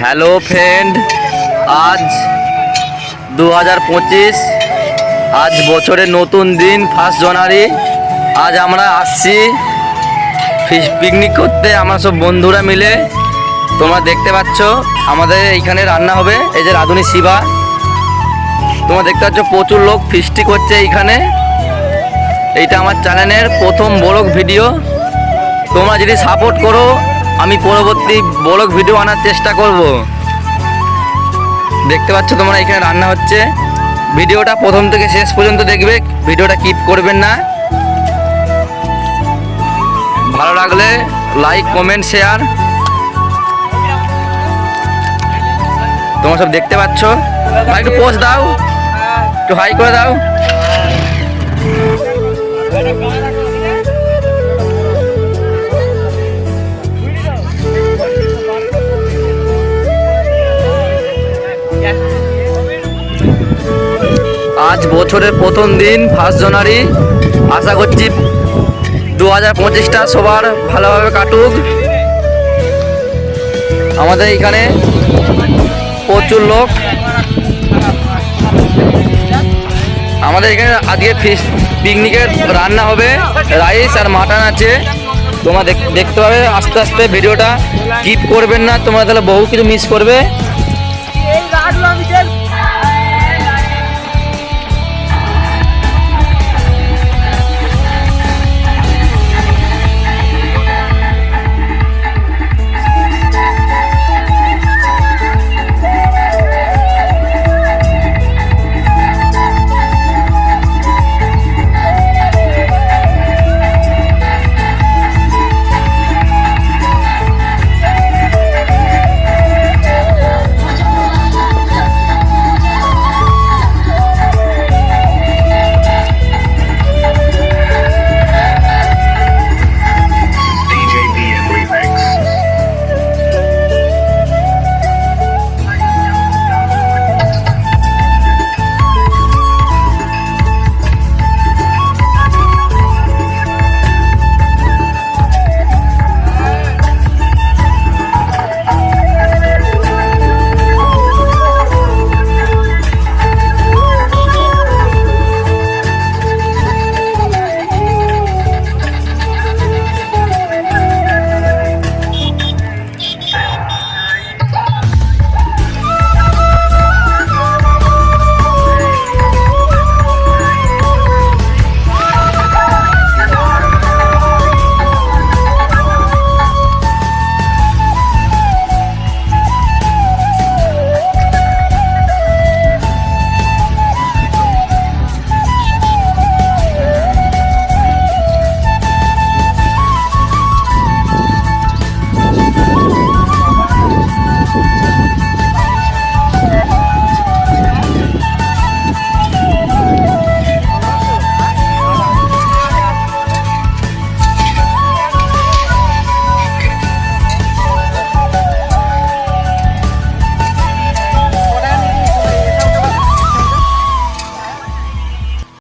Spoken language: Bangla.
হ্যালো ফ্রেন্ড, আজ 2025, আজ বছরের নতুন দিন 1 জানুয়ারি। আজ আমরা আসছি পিকনিক করতে, আমরা সব বন্ধুরা মিলে। তোমরা দেখতে পাচ্ছ আমাদের এইখানে রান্না হবে। এই যে রাঁধুনি শিবা, তোমরা দেখতে পাচ্ছ প্রচুর লোক ফিস্টি করছে এইখানে। এইটা আমার চ্যানেলের প্রথম ব্লগ ভিডিও। তোমরা যদি সাপোর্ট করো আমি পরবর্তী ব্লগ ভিডিও আনার চেষ্টা করব। দেখতে পাচ্ছ তোমরা এখানে রান্না হচ্ছে। ভিডিওটা প্রথম থেকে শেষ পর্যন্ত দেখবে, ভিডিওটা স্কিপ করবেন না। ভালো লাগলে লাইক, কমেন্ট, শেয়ার। তোমরা সব দেখতে পাচ্ছ। একটু পোস্ট দাও, একটু হাই করে দাও। আজ বছরের প্রথম দিন 1 জানুয়ারি। আশা করছি 2025টা সবার ভালোভাবে কাটুক। আমাদের এখানে প্রচুর লোক। আমাদের এখানে আজকে পিকনিকের রান্না হবে, রাইস আর মাটন আছে। তোমরা দেখতে পাবে আস্তে আস্তে। ভিডিওটা স্কিপ করবেন না, তোমরা তাহলে বহু কিছু মিস করবে।